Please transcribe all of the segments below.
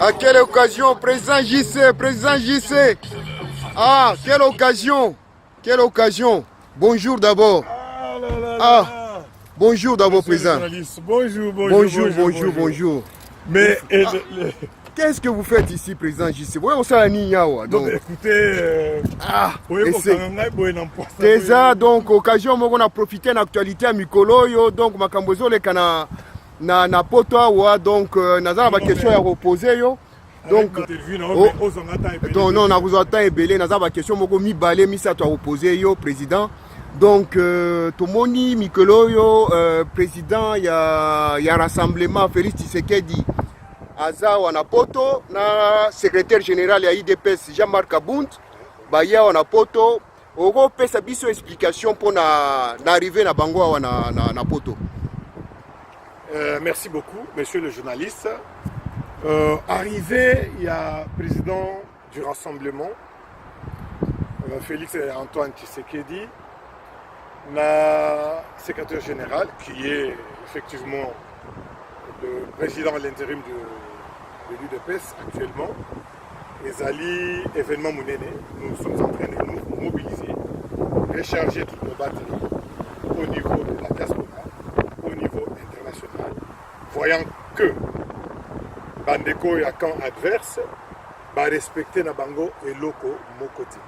À quelle occasion, président JC, président JC. Ah, quelle occasion. Quelle occasion. Bonjour d'abord. Ah là là Ah, là. bonjour d'abord, Monsieur le président. journaliste, bonjour, Bonjour. Mais Qu'est-ce que vous faites ici, président JC? Vous voyez, on s'est non, mais écoutez, c'est ça, donc, occasion, on a profité de l'actualité à Mikolo, donc, Makambozo, les canards. Na poto awa donc naza na ba question ya reposer yo donc non na vous attend ebele naza ba question moko mibale misato ya reposer yo président donc tomoni mikolo yo président ya rassemblement Félix Tshisekedi aza wana poto na secrétaire général ya IDPS Jean-Marc Abound baya wana poto oko pesa biso explication pour na arriver na bango wana na poto. Merci beaucoup, monsieur le journaliste. Arrivé, il y a le président du Rassemblement, Félix Antoine Tshisekedi, le secrétaire général, qui est effectivement le président à l'intérim de l'UDPS actuellement, les alliés événements Mounene. Nous sommes en train de nous mobiliser, recharger toutes nos batteries au niveau de la diaspora, au niveau international, voyant que Bandeko et camp adverse va respecter Nabango et Loko Mokoti.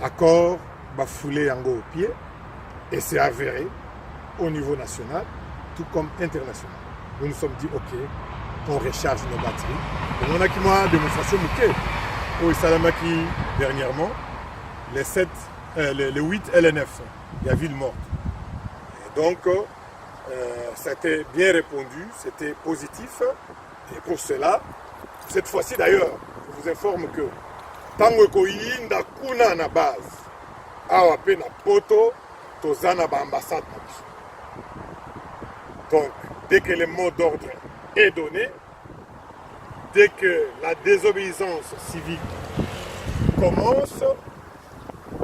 Accord va fouler Yango au pied et c'est avéré au niveau national tout comme international. Nous nous sommes dit ok, on recharge nos batteries. Et on a qui m'a démonstration mouké au Salamaki dernièrement, les 8 LNF, il y a ville morte. Et donc ça a été bien répondu, c'était positif. Et pour cela, cette fois-ci d'ailleurs, je vous informe que Tango Koyinda Kuna na base, Awape na Poto, Tozana ba ambassade. Donc, dès que le mot d'ordre est donné, dès que la désobéissance civique commence,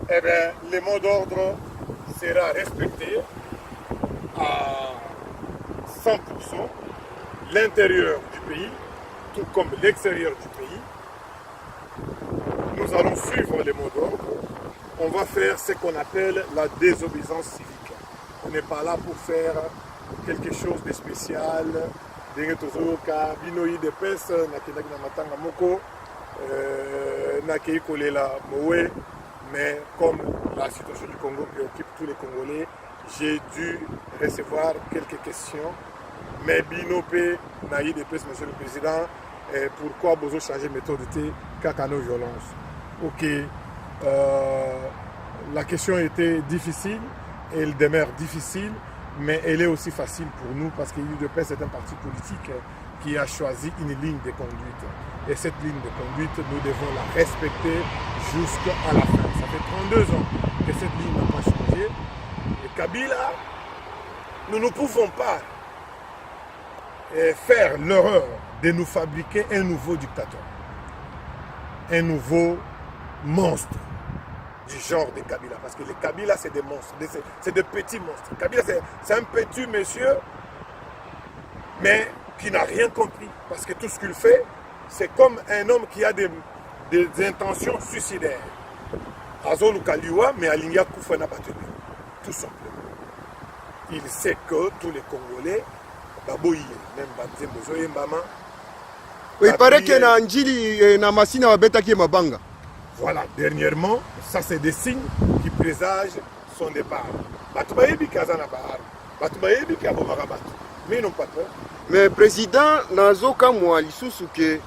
eh bien, le mot d'ordre sera respecté à 100%, l'intérieur du pays, tout comme l'extérieur du pays. Nous allons suivre les mots d'ordre. On va faire ce qu'on appelle la désobéissance civique. On n'est pas là pour faire quelque chose de spécial. Mais comme la situation du Congo préoccupe tous les Congolais, j'ai dû recevoir quelques questions. Mais Binopé, Naïd et monsieur le Président, pourquoi Bozo changer de méthode de Kakano violence? Ok, la question était difficile, elle demeure difficile, mais elle est aussi facile pour nous parce que l'UDPS est un parti politique qui a choisi une ligne de conduite. Et cette ligne de conduite, nous devons la respecter jusqu'à la fin. Ça fait 32 ans que cette ligne n'a pas changé. Et Kabila, nous ne pouvons pas faire l'erreur de nous fabriquer un nouveau dictateur, un nouveau monstre du genre de Kabila. Parce que les Kabila, c'est des monstres, c'est des petits monstres. Kabila, c'est un petit monsieur, mais qui n'a rien compris. Parce que tout ce qu'il fait, c'est comme un homme qui a des intentions suicidaires. Azol Kaliwa, mais Alinga Koufana Batumi. Tout simplement. Il sait que tous les Congolais, même Banzembozo Mbama. Oui, il paraît qu'il y a Njili na Masina Wabeta qui est Mabanga. Voilà, dernièrement, ça c'est des signes qui présagent son départ. Batoubayebi Kazana Bahar, Batoubayebi Kabomara Batu. Mais ils n'ont pas peur. Mais président, Nazoka Moualisusu ke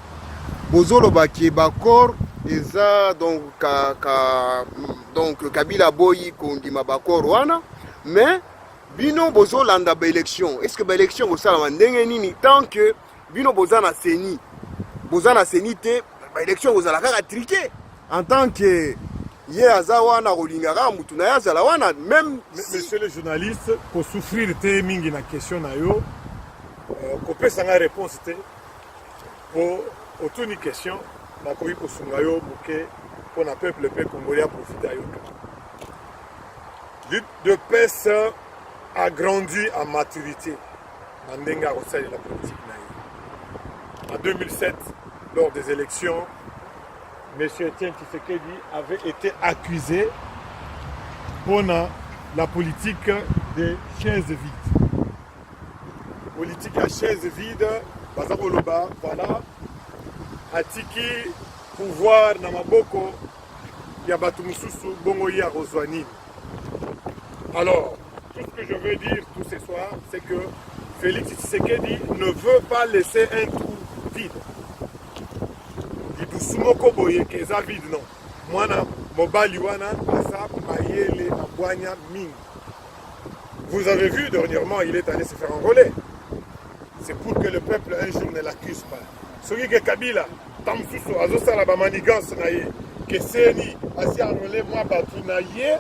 Bozolo Baki Bakor, Eza donc Kabila Boyi Kondima Bakor Wana, mais Bino Bozo Landa ba élection. Est-ce que ba élection au Salama Ndengenini tant que Bino Bozana Seni, Bozana Senite, ba élection aux Alaka triqué en tant que Ye Azawana Rolingara Moutunaya Zalawana, même. Monsieur le journaliste, pour souffrir de mingi na question na yo, kopé sanga réponse te pour autour une question na koyi pour sungayo bouquet pour na peuple congolais à profiter ayo. L'UDPS a grandi en maturité dans la politique. En 2007, lors des élections, M. Etienne Tshisekedi avait été accusé pour la politique des chaises vides. Politique à chaises vides, Bazakoloba, voilà, atiki pouvoir na maboko ya batu mususu bongo ya rozwanini. Alors, tout ce que je veux dire tout ce soir, c'est que Félix Tshisekedi ne veut pas laisser un trou vide. Ibusumoko boye keza vide non. Mwana mobali wana asa mayele abwanya mingi. Vous avez vu dernièrement, il est allé se faire enrôler. C'est pour que le peuple un jour ne l'accuse pas. Soki ke Kabila tamsusu azosala ba manigance na ye que seni asi enrôler moi batu na ye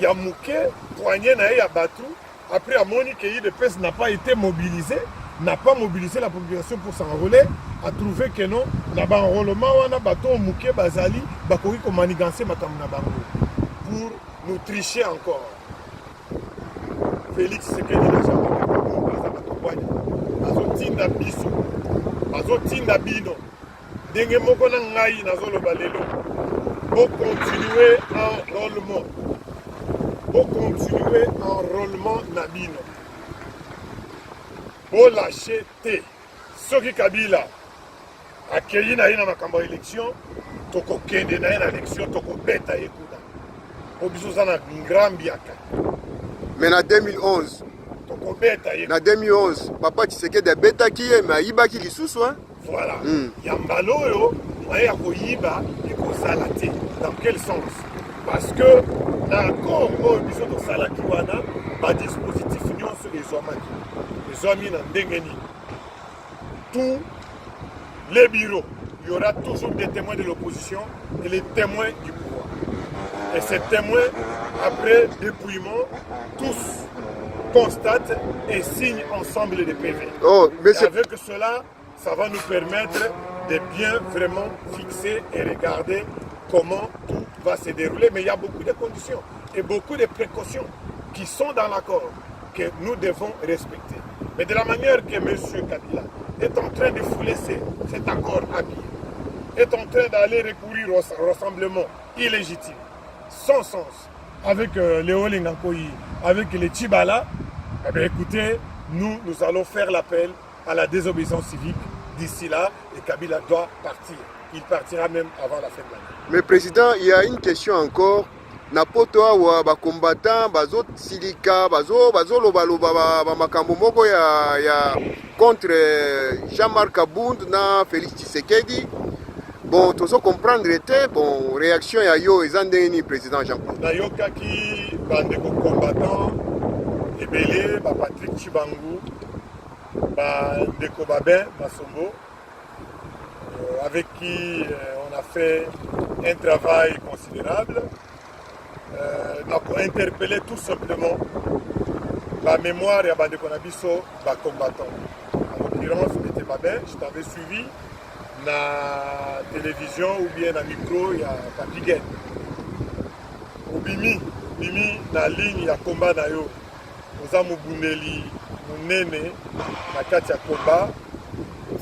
ya muke poignet na ye ya batu. Après amoni que IDPS n'a pas été mobilisé, n'a pas mobilisé la population pour s'enrôler, a trouvé que non, na ba enrôlement wana bato muke bazali bakoki ko manigancer makambo na bango pour nous tricher encore. Félix Tshisekedi n'a jamais azotinda biso azotinda bino ndenge moko na ngai nazoloba lelo continuer enrôlement na bino lâcher te soki Kabila akei na ye na makambo ya élection tokokende na ye na élection tokobeta ye kuna po biso oza na ngrambiaka. Mais en 2011, na 2011, Papa Tshisekedi abetaki ye mais ayibaki lisusu hein. Voilà. Yambalo oyo moyen ya koyiba ekozala te. Dans quel sens? Parce que d'accord oyo biso tosalaki wana badispositif nyonso ezwami na ndenge nini. Tous les bureaux, il y aura toujours des témoins de l'opposition et les témoins du pouvoir. Et ces témoins, après dépouillement, tous constatent et signent ensemble des PV. Oh, mais et avec cela, ça va nous permettre de bien vraiment fixer et regarder comment tout va se dérouler. Mais il y a beaucoup de conditions et beaucoup de précautions qui sont dans l'accord que nous devons respecter. Mais de la manière que M. Kabila est en train de fouler cet accord à pied, est en train d'aller recourir au rassemblement illégitime, sans sens, avec Léo Lengankoyi, avec les Tchibala, eh bien, écoutez, nous allons faire l'appel à la désobéissance civique d'ici là, et Kabila doit partir. Il partira même avant la fin de l'année. Mais Président, il y a une question encore. Napoto wa ba combattant bazo silika bazo loba makambo moko ya contre Jean-Marc Abound na Félix Tshisekedi. Bon, tu sais comprendre était bon réaction ya yo ezandeni président Jean-Claude. Na yoka ki bande ko combattant ebele ba Patrick Chibangu ba Ndeko Babin Masombo avec qui on a fait un travail considérable. Donc interpeller tout simplement la mémoire et Bande Konabiso, les combattants. En l'occurrence, Ndeko Babin, je t'avais suivi na télévision ou bien na micro, il y a Papiguen. Ou Bimi na ligne, il y a combat na yo. Oza Mubundeli, Munene, na kati ya combat.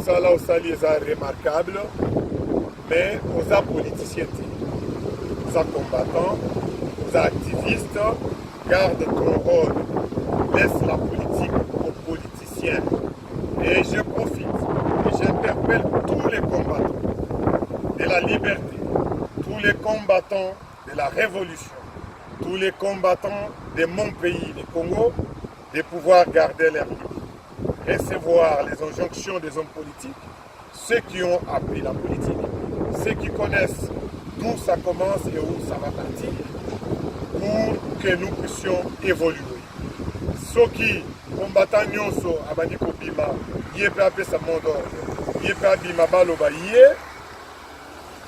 Ça là, osali est remarquable, mais oza politicien, oza combattant. Activistes, garde ton rôle, laisse la politique aux politiciens. Et je profite et j'interpelle tous les combattants de la liberté, tous les combattants de la révolution, tous les combattants de mon pays, le Congo, de pouvoir garder leur vie, recevoir les injonctions des hommes politiques, ceux qui ont appris la politique, ceux qui connaissent d'où ça commence et où ça va partir, pour que nous puissions évoluer. Ceux qui combattent nyonso abandi kobima yé pe apesa mondo yé pe abima baloba yé,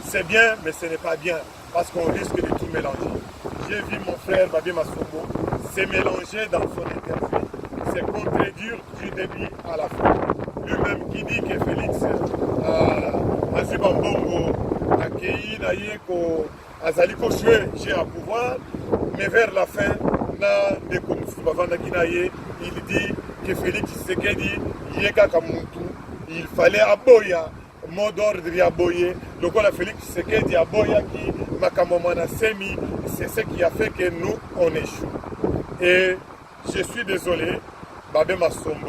c'est bien mais ce n'est pas bien parce qu'on risque de tout mélanger. J'ai vu mon frère Babi Masombo se mélanger dans son interview, c'est contredire du début à la fin. Lui-même qui dit que Félix Azibambongo Akei Nayeko Azali Koshwe j'ai un pouvoir, mais vers la fin, il dit que Félix Tshisekedi Yeka Kamuntu il fallait aboya mot d'ordre ya boye lokola Félix Tshisekedi aboya qui makambo mwana semi, c'est ce qui a fait que nous on échoue. Et je suis désolé, Babé Massombo,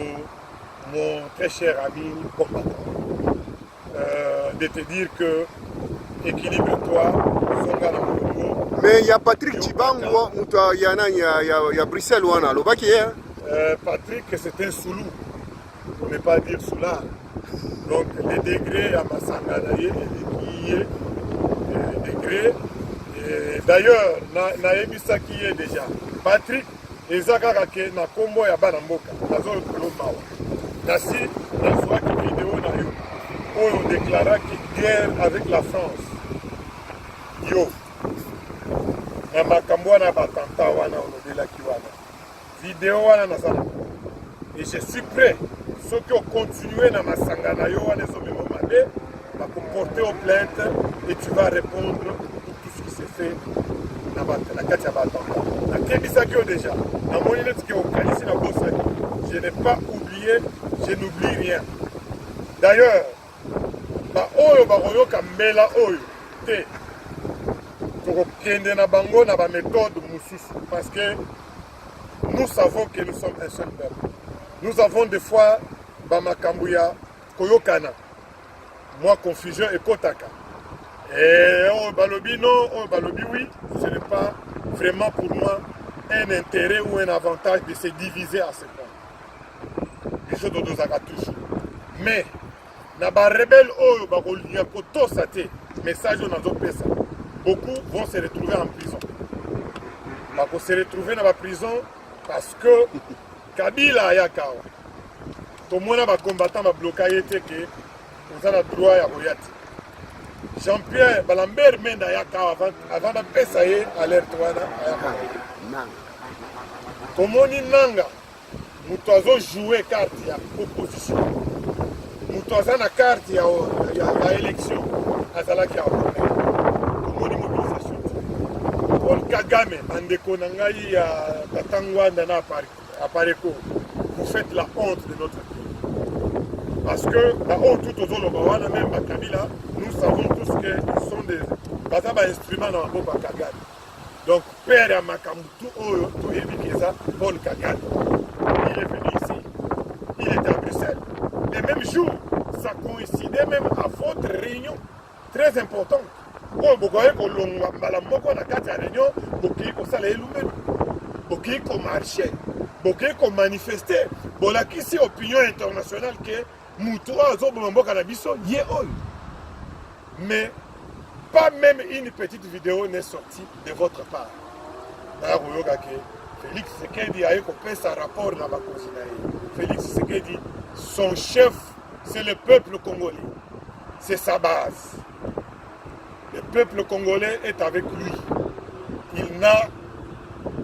mon très cher ami combattant, de te dire que équilibre-toi, Zonga na Congo. Mais il y a Patrick Chibango, il y a Bruxelles, Patrick, c'est un Soulou, pour ne pas dire Soulard. Donc les degrés à Massangana, il y a des degrés. D'ailleurs, na qui est déjà. Patrick, ezakaka ke na kombo ya bana mboka nazo kolomawa nasi nazwaki vidéo na yo oyo déclaraki guerre avec la France yo na makambo wana batanta wana olobelaki wana vidéo wana nazala et je suis prêt soki okontinue na masanga na yo wana ezomema mabe bakomporter aux plaintes et tu vas répondre pour tout ce qui s'est fait na kati ya batanta nakebisaki yo déjà namoni neti ke okanisi na bosani je n'ai pas oublié, je n'oublie rien. D'ailleurs baoyo bakoyoka mbela oyo te tokokende na bango na baméthode mosusu parce que nous savons que nous sommes un seul peuple. Nous avons des fois bamakambo ya koyokana moi confusion ekotaka et oyo balobi non oyo balobi oui, ce n'est pas vraiment pour moi un intérêt ou un avantage de se diviser à ce point. Les choses de Zaka toujours. Mais, na ba rebelle oyo bakolia kotosa te message on a pesa. Beaucoup vont se retrouver en prison. Bako se retrouver dans la prison parce que Kabila ayakawa. Tout le monde va combattre va bloquer que vous avez le droit à Royati. Jean-Pierre Balambert menda ayakawa avant de pesa alerte wana ayakawa. Tomoni nanga mutu azojoue carte ya opposition mutu aza na carte ya élection azalaki aone tomoni mobilisation Paul Kagame andeko na ngai ya Katangwanda na Apareko vous faites la honte de notre pays parce que tout ozoloba wana même Kabila nous savons tous que ils sont des baza ba instruments na maboko ya Kagame. Donc, père à Makamoutou, tout Ebikeza, Paul Kagame, il est venu ici, il était à Bruxelles. Le même jour, ça coïncidait même à votre réunion très importante. Oh, Bokoye, Kolongwa, Malamoko, na kati ya réunion, Bokoye, Kosala Elumelu, Bokoye, Komarché, Bokoye, Komanifester, Bolaki, si opinion internationale que Moutoua, Zobomboka, Nabiso, Yé, Oy. Mais, pas même une petite vidéo n'est sortie de votre part. Félix Tshisekedi a eu sa rapport dans la Félix Tshisekedi, son chef, c'est le peuple congolais. C'est sa base. Le peuple congolais est avec lui. Il n'a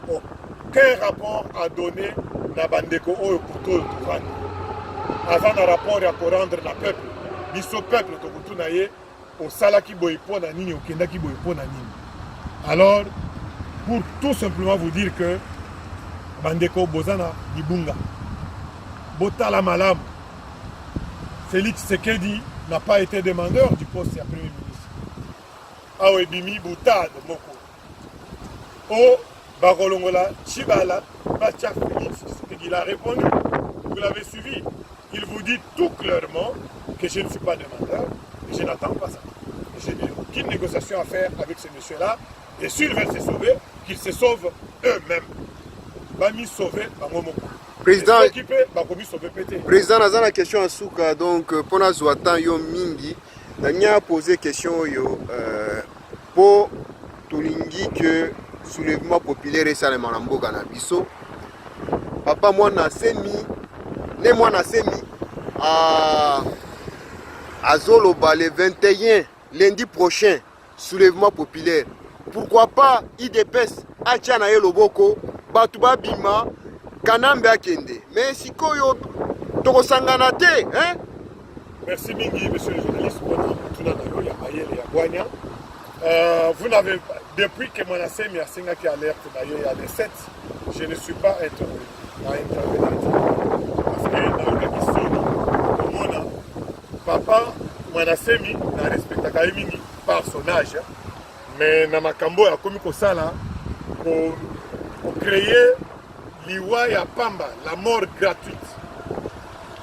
aucun rapport à donner dans Bandeko ou Kuto Touvani. Avant un rapport à rendre le peuple. Ni ce peuple, Tokutunaye, au salaki boypo na nini au kendaki boypo na nini. Alors pour tout simplement vous dire que bandeko bozana libunga botala malam Félix Tshisekedi n'a pas été demandeur du poste de premier ministre. Awebimi boutade moko o bakolongola chibala bacha Félix Tshisekedi il a répondu, vous l'avez suivi, il vous dit tout clairement que je ne suis pas demandeur. Je n'attends pas ça. Je n'ai aucune négociation à faire avec ces messieurs-là. Et s'ils veulent se sauver, qu'ils se sauvent eux-mêmes. Bami sauver, Président, Président, dans la question à Souka, donc, pour nous attendre, yo mingi, nous avons posé question yo, pour tout l'ingi que soulèvement populaire est salement en Mboga na biso. Papa, moi, na semi, ne moi, na semi, à Zoloba le 21, lundi prochain, soulèvement populaire. Pourquoi pas IDPS, Achana et Loboko, Batuba Bima, Kanambe Akende. Mais si Koyo, Toko Sanganate, hein? Merci Mingi, monsieur le journaliste. Vous n'avez pas, depuis que mon ACM a signé qui alerte d'ailleurs il y a des 7, je ne suis pas intervenu à intervenir. Parce que dans le question, Papa, Mwanasemi, na respectaka mingi par son âge, mais na makambo ya komi kosala pour créer liwa ya pamba, la mort gratuite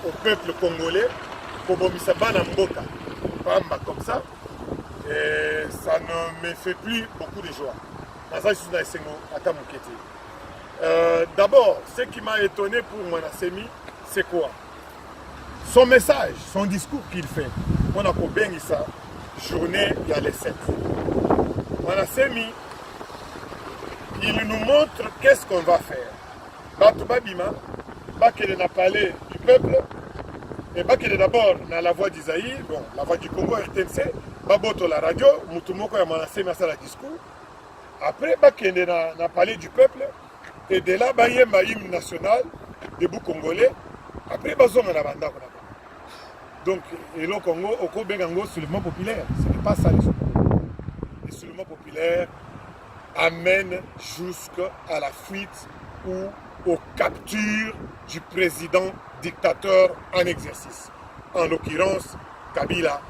au peuple congolais, pour bomisa bana mboka pamba comme ça, et ça ne me fait plus beaucoup de joie. D'abord, ce qui m'a étonné pour Mwanasemi, c'est quoi? Son message, son discours qu'il fait. On a bien ça, journée, il y a les 7. Mwanasemi, il nous montre qu'est-ce qu'on va faire. Batubabima, Bakele n'a parlé du peuple, et Bakele d'abord dans la voix d'Isaïe, bon, la voix du Congo RTNC, Baboto la radio, Mutumoko et Mwanasemi a le discours. Après, Bakele n'a parlé du peuple, et de là, Bayemba hymne national, debout congolais. Après, Bazom a la banda. Donc, et le Congo, au Kobengango, soulèvement populaire. Ce n'est pas ça le soulèvement. Le soulèvement populaire amène jusqu'à la fuite ou aux captures du président dictateur en exercice. En l'occurrence, Kabila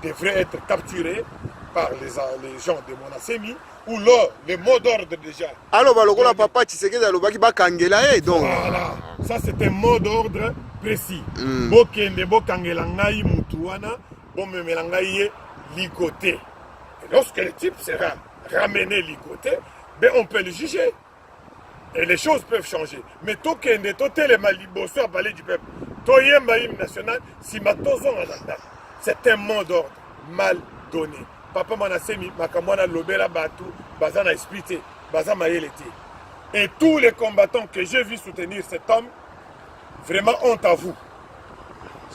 devrait être capturé par les gens de Mwanasemi, ou là, le mot d'ordre déjà. Alors, le papa Tshisekedi alobaki bakangela donc. Voilà, ça c'est un mot d'ordre précis. Bokende bokangela ngai mutuana, bomemela ngai ligoté. Et lorsque le type sera ramené ligoté, ben on peut le juger. Et les choses peuvent changer. Mais tokende totele maliboso à parler du peuple. Toyemba hymne national, si matozo azanda. C'est un mot d'ordre mal donné. Papa Mwanasemi, Makamwana Lobela Batu, Bazana expliqué, Bazana Mayelete. Et tous les combattants que j'ai vu soutenir cet homme, vraiment honte à vous.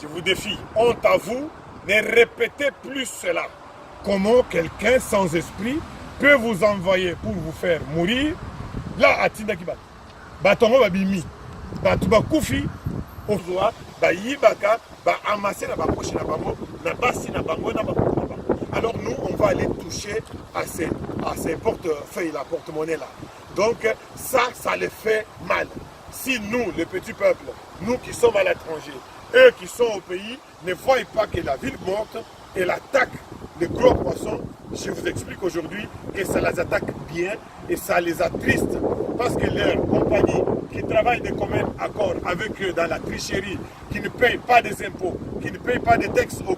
Je vous défie, honte à vous, ne répétez plus cela. Comment quelqu'un sans esprit peut vous envoyer pour vous faire mourir? Là, à Tindaki Batu. Batongo Babimi, Batu Bakoufi, Ozoa, Bayibaka, Amasé na Bakoshi na Bango, na Basi na Bango, na Bango. Alors nous, on va aller toucher à ces portefeuilles, la porte-monnaie là. Donc ça les fait mal. Si nous, le petit peuple, nous qui sommes à l'étranger, eux qui sont au pays, ne voient pas que la ville morte et l'attaque des gros poissons, je vous explique aujourd'hui que ça les attaque bien et ça les attriste parce que leurs compagnies qui travaillent de commun accord avec eux dans la tricherie, qui ne payent pas des impôts, qui ne payent pas des taxes au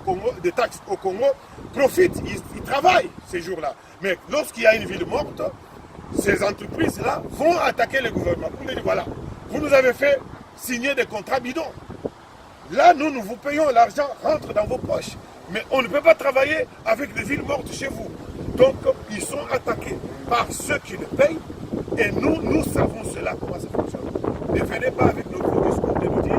Congo, profitent, ils travaillent ces jours-là. Mais lorsqu'il y a une ville morte, ces entreprises-là vont attaquer le gouvernement. Pour dire, voilà, vous nous avez fait signer des contrats bidons. Là, nous vous payons, l'argent rentre dans vos poches. Mais on ne peut pas travailler avec des villes mortes chez vous. Donc, ils sont attaqués par ceux qui le payent. Et nous savons cela, comment ça fonctionne. Ne venez pas avec notre discours de nous dire,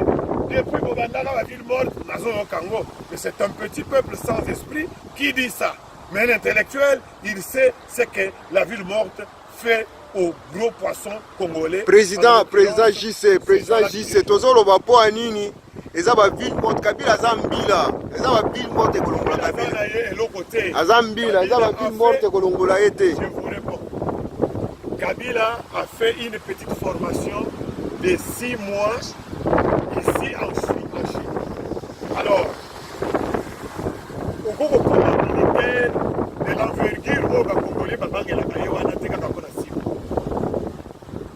depuis Bobandala, la ville morte, Nazo Kango. Mais c'est un petit peuple sans esprit qui dit ça. Mais un intellectuel, il sait ce que la ville morte fait aux gros poissons congolais. Président JC, Tozolo Bapo Anini. Eza ba ville morte Kabila Zambila. Eza ba ville morte Kolongola Kabila. Azambila, eza ba ville morte Kolongola été. Je vous réponds. Kabila a fait une petite formation de 6 mois ici en Chine. Alors, au groupe militaire de l'envergure au Congolais, Babangela Kayewana Tika Kakona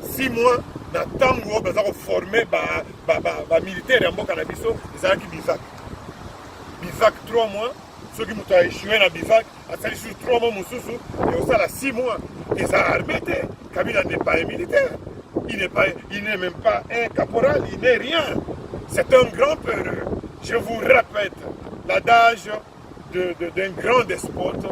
6 mois. Na tango bazako former ba militaire en boka na biso ezalaki bivac 3 mois ceux qui muta échoué na bivac asali sur 3 mois mususu et au sala 6 mois et ça armé Kabila n'est pas un militaire, il n'est même pas un caporal, il n'est rien, c'est un grand peureux. Je vous répète l'adage d'un grand despote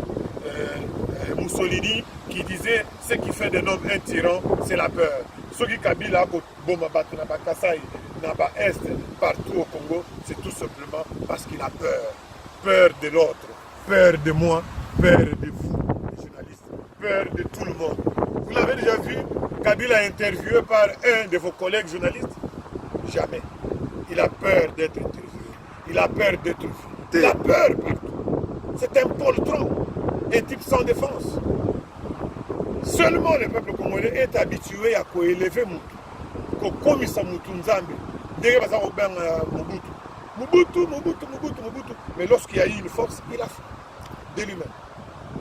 Mussolini qui disait ce qui fait d'un homme un tyran c'est la peur. Ceux qui Kabila, Boma Batu, Naba Kasai, Naba Est, partout au Congo, c'est tout simplement parce qu'il a peur. Peur de l'autre, peur de moi, peur de vous, les journalistes, peur de tout le monde. Vous l'avez déjà vu, Kabila interviewé par un de vos collègues journalistes? Jamais. Il a peur d'être interviewé. Il a peur d'être vu. Il a peur partout. C'est un poltron, un type sans défense. Seulement le peuple congolais est habitué à élever Moutou. Comme ça Moutou Nzambe. Dès que ça Mobutu. Mobutu. Mais lorsqu'il y a eu une force, il a fait de lui-même.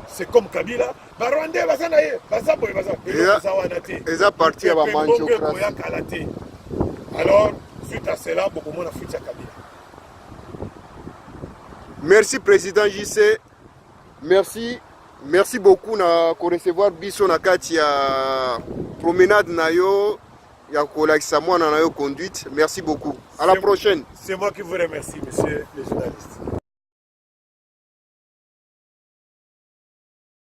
C'est comme Kabila. Barwandais, Bazanaye, Bazaboy, Bazaboy. Ils ont parti à la manchocratie. Alors, suite à cela, beaucoup de monde a foutu à Kabila. Merci, Président JC. Merci beaucoup pour recevoir biso na kati ya promenade na yo ya kolakisa mwana na yo conduite. Merci beaucoup. À la prochaine. C'est moi qui vous remercie, monsieur le journaliste.